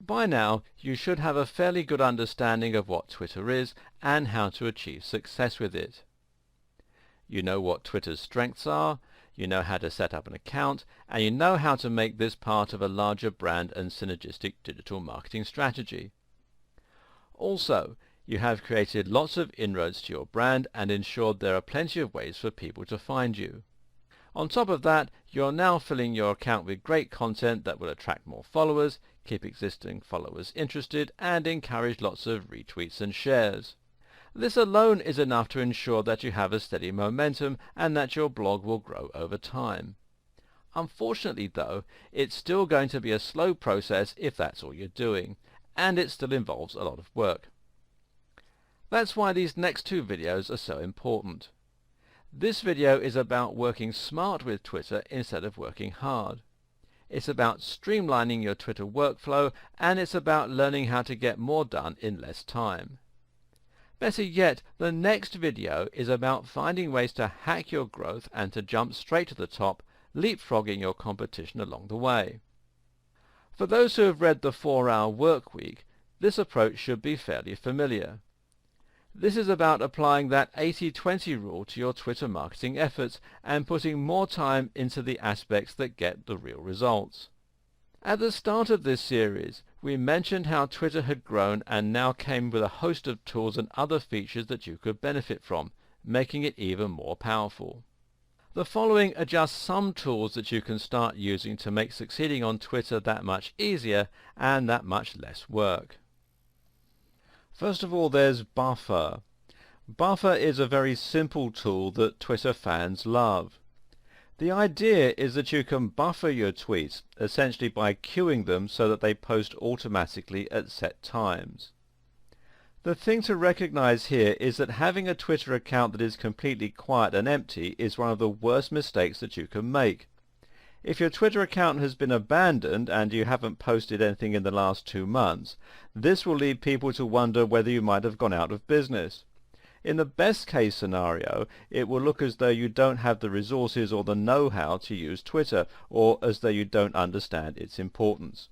By now, you should have a fairly good understanding of what Twitter is and how to achieve success with it. You know what Twitter's strengths are, you know how to set up an account, and you know how to make this part of a larger brand and synergistic digital marketing strategy. Also, you have created lots of inroads to your brand and ensured there are plenty of ways for people to find you. On top of that, you're now filling your account with great content that will attract more followers, keep existing followers interested, and encourage lots of retweets and shares. This alone is enough to ensure that you have a steady momentum and that your blog will grow over time. Unfortunately though, it's still going to be a slow process if that's all you're doing, and it still involves a lot of work. That's why these next two videos are so important. This video is about working smart with Twitter instead of working hard. It's about streamlining your Twitter workflow, and it's about learning how to get more done in less time. Better yet, the next video is about finding ways to hack your growth and to jump straight to the top, leapfrogging your competition along the way. For those who have read the 4-Hour Workweek, this approach should be fairly familiar. This is about applying that 80-20 rule to your Twitter marketing efforts and putting more time into the aspects that get the real results. At the start of this series, we mentioned how Twitter had grown and now came with a host of tools and other features that you could benefit from, making it even more powerful. The following are just some tools that you can start using to make succeeding on Twitter that much easier and that much less work. First of all, there's Buffer. Buffer is a very simple tool that Twitter fans love. The idea is that you can buffer your tweets, essentially by queuing them so that they post automatically at set times. The thing to recognize here is that having a Twitter account that is completely quiet and empty is one of the worst mistakes that you can make. If your Twitter account has been abandoned and you haven't posted anything in the last 2 months, this will lead people to wonder whether you might have gone out of business. In the best case scenario, it will look as though you don't have the resources or the know-how to use Twitter, or as though you don't understand its importance.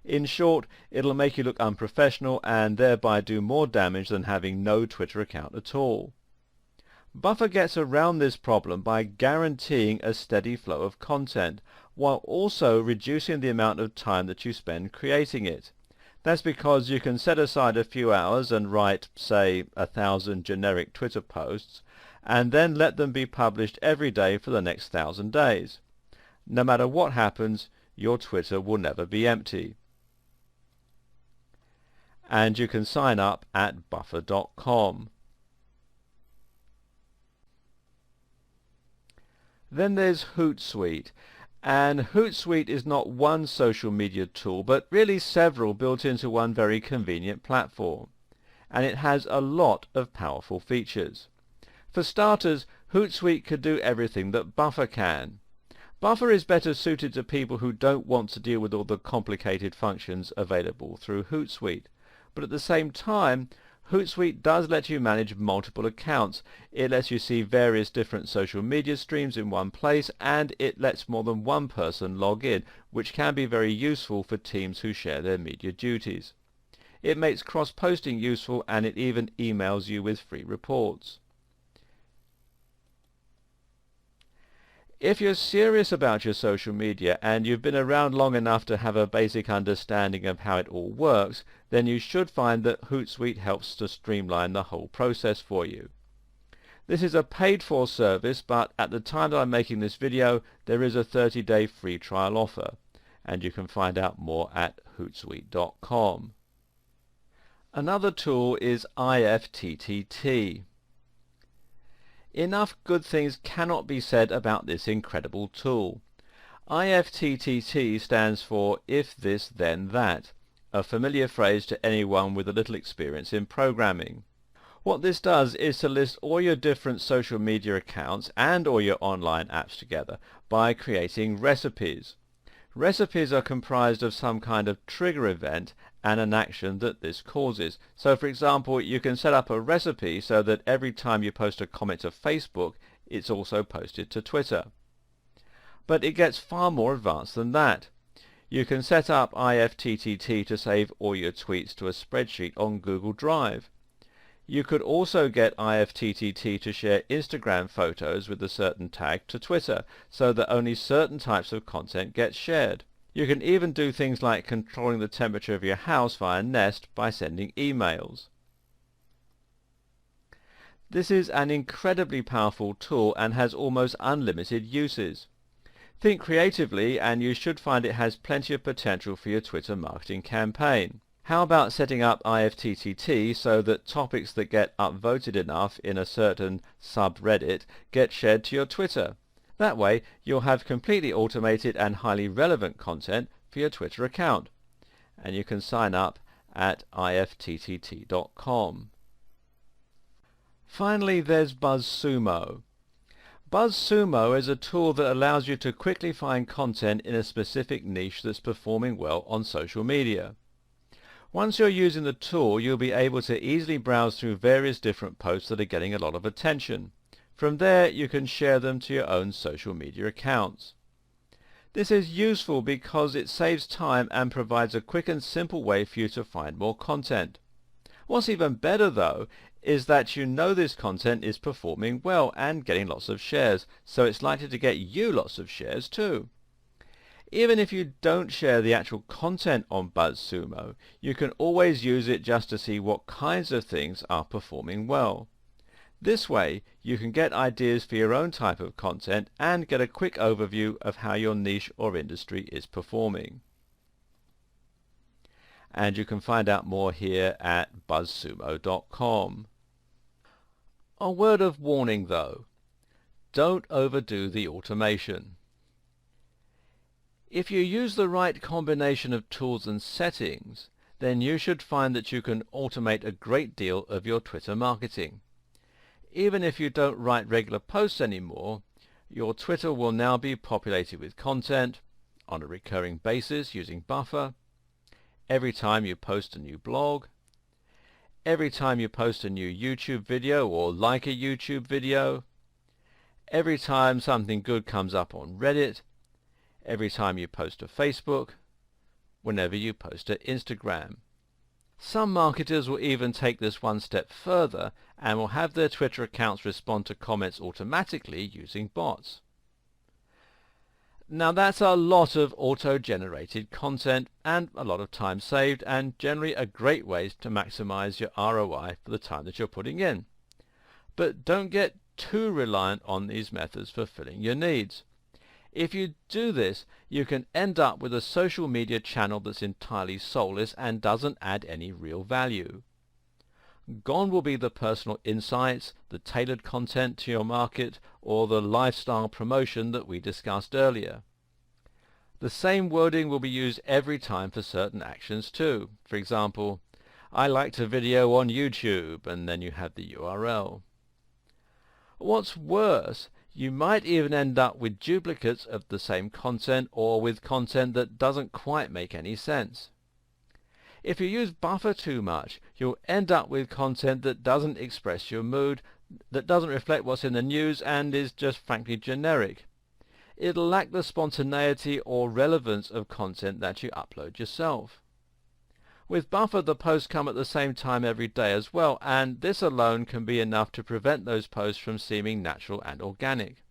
In short, it'll make you look unprofessional and thereby do more damage than having no Twitter account at all. Buffer gets around this problem by guaranteeing a steady flow of content, while also reducing the amount of time that you spend creating it. That's because you can set aside a few hours and write, say, 1,000 generic Twitter posts, and then let them be published every day for the next 1,000 days. No matter what happens, your Twitter will never be empty. And you can sign up at buffer.com. Then there's Hootsuite. And Hootsuite is not one social media tool, but really several built into one very convenient platform. And it has a lot of powerful features. For starters, Hootsuite could do everything that Buffer can. Buffer is better suited to people who don't want to deal with all the complicated functions available through Hootsuite. But at the same time, Hootsuite does let you manage multiple accounts. It lets you see various different social media streams in one place, and it lets more than one person log in, which can be very useful for teams who share their media duties. It makes cross-posting useful, and it even emails you with free reports. If you're serious about your social media and you've been around long enough to have a basic understanding of how it all works, then you should find that Hootsuite helps to streamline the whole process for you. This is a paid-for service, but at the time that I'm making this video, there is a 30-day free trial offer, and you can find out more at hootsuite.com. Another tool is IFTTT. Enough good things cannot be said about this incredible tool. IFTTT stands for If This Then That, a familiar phrase to anyone with a little experience in programming. What this does is to list all your different social media accounts and all your online apps together by creating recipes. Recipes are comprised of some kind of trigger event and an action that this causes. So for example, you can set up a recipe so that every time you post a comment to Facebook, it's also posted to Twitter. But it gets far more advanced than that. You can set up IFTTT to save all your tweets to a spreadsheet on Google Drive. You could also get IFTTT to share Instagram photos with a certain tag to Twitter, so that only certain types of content get shared. You can even do things like controlling the temperature of your house via Nest by sending emails. This is an incredibly powerful tool and has almost unlimited uses. Think creatively and you should find it has plenty of potential for your Twitter marketing campaign. How about setting up IFTTT so that topics that get upvoted enough in a certain subreddit get shared to your Twitter? That way you'll have completely automated and highly relevant content for your Twitter account. And you can sign up at ifttt.com. Finally, there's BuzzSumo. BuzzSumo is a tool that allows you to quickly find content in a specific niche that's performing well on social media. Once you're using the tool, you'll be able to easily browse through various different posts that are getting a lot of attention. From there, you can share them to your own social media accounts. This is useful because it saves time and provides a quick and simple way for you to find more content. What's even better, though, is that you know this content is performing well and getting lots of shares, so it's likely to get you lots of shares too. Even if you don't share the actual content on BuzzSumo, you can always use it just to see what kinds of things are performing well. This way, you can get ideas for your own type of content and get a quick overview of how your niche or industry is performing. And you can find out more here at buzzsumo.com. A word of warning though, don't overdo the automation. If you use the right combination of tools and settings, then you should find that you can automate a great deal of your Twitter marketing. Even if you don't write regular posts anymore, your Twitter will now be populated with content on a recurring basis using Buffer, every time you post a new blog, every time you post a new YouTube video or like a YouTube video, every time something good comes up on Reddit, every time you post to Facebook, whenever you post to Instagram. Some marketers will even take this one step further and will have their Twitter accounts respond to comments automatically using bots. Now that's a lot of auto-generated content and a lot of time saved, and generally a great way to maximize your ROI for the time that you're putting in. But don't get too reliant on these methods for filling your needs. If you do this, you can end up with a social media channel that's entirely soulless and doesn't add any real value. Gone will be the personal insights, the tailored content to your market, or the lifestyle promotion that we discussed earlier. The same wording will be used every time for certain actions too. For example, I liked a video on YouTube, and then you have the URL. What's worse, you might even end up with duplicates of the same content or with content that doesn't quite make any sense. If you use Buffer too much, you'll end up with content that doesn't express your mood, that doesn't reflect what's in the news, and is just frankly generic. It'll lack the spontaneity or relevance of content that you upload yourself. With Buffer, the posts come at the same time every day as well, and this alone can be enough to prevent those posts from seeming natural and organic.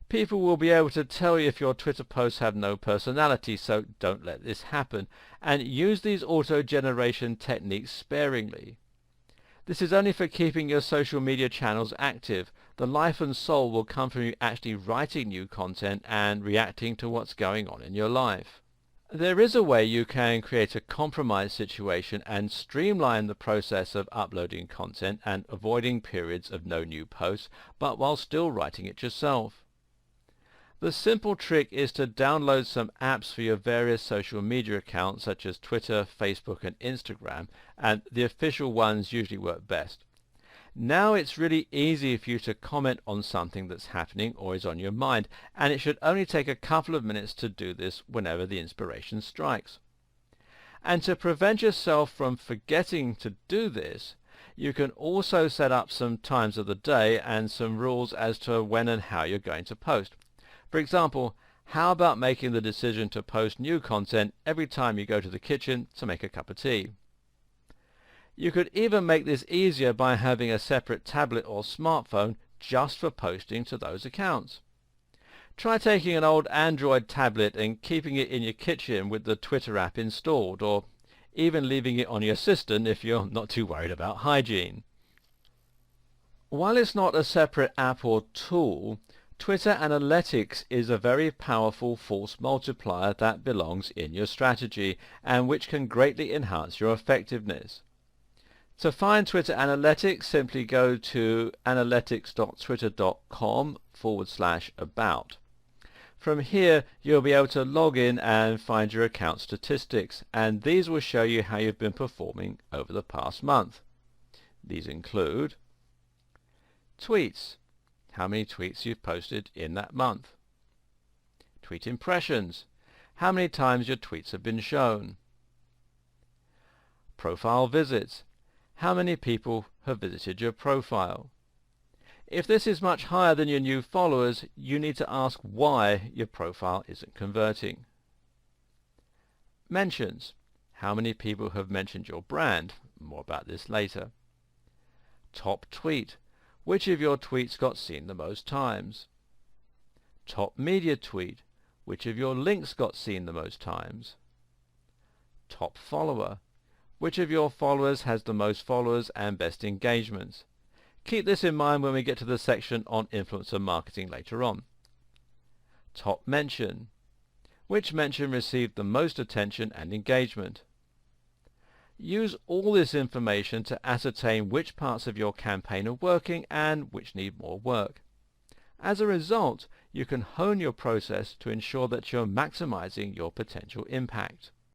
People will be able to tell you if your Twitter posts have no personality, so don't let this happen, and use these auto-generation techniques sparingly. This is only for keeping your social media channels active. The life and soul will come from you actually writing new content and reacting to what's going on in your life. There is a way you can create a compromise situation and streamline the process of uploading content and avoiding periods of no new posts, but while still writing it yourself. The simple trick is to download some apps for your various social media accounts such as Twitter, Facebook and Instagram, and the official ones usually work best. Now it's really easy for you to comment on something that's happening or is on your mind, and it should only take a couple of minutes to do this whenever the inspiration strikes. And to prevent yourself from forgetting to do this, you can also set up some times of the day and some rules as to when and how you're going to post. For example, How about making the decision to post new content every time you go to the kitchen to make a cup of tea? You could even make this easier by having a separate tablet or smartphone just for posting to those accounts. Try taking an old Android tablet and keeping it in your kitchen with the Twitter app installed, or even leaving it on your assistant if you're not too worried about hygiene. While it's not a separate app or tool, Twitter Analytics is a very powerful force multiplier that belongs in your strategy and which can greatly enhance your effectiveness. To find Twitter Analytics, simply go to analytics.twitter.com/about. From here, you'll be able to log in and find your account statistics, and these will show you how you've been performing over the past month. These include tweets, how many tweets you've posted in that month. Tweet impressions, how many times your tweets have been shown. Profile visits, how many people have visited your profile. If this is much higher than your new followers, you need to ask why your profile isn't converting. Mentions, how many people have mentioned your brand. More about this later. Top tweet, which of your tweets got seen the most times. Top media tweet, which of your links got seen the most times. Top follower, which of your followers has the most followers and best engagements. Keep this in mind when we get to the section on influencer marketing later on. Top mention, which mention received the most attention and engagement. Use all this information to ascertain which parts of your campaign are working and which need more work. As a result, you can hone your process to ensure that you're maximizing your potential impact.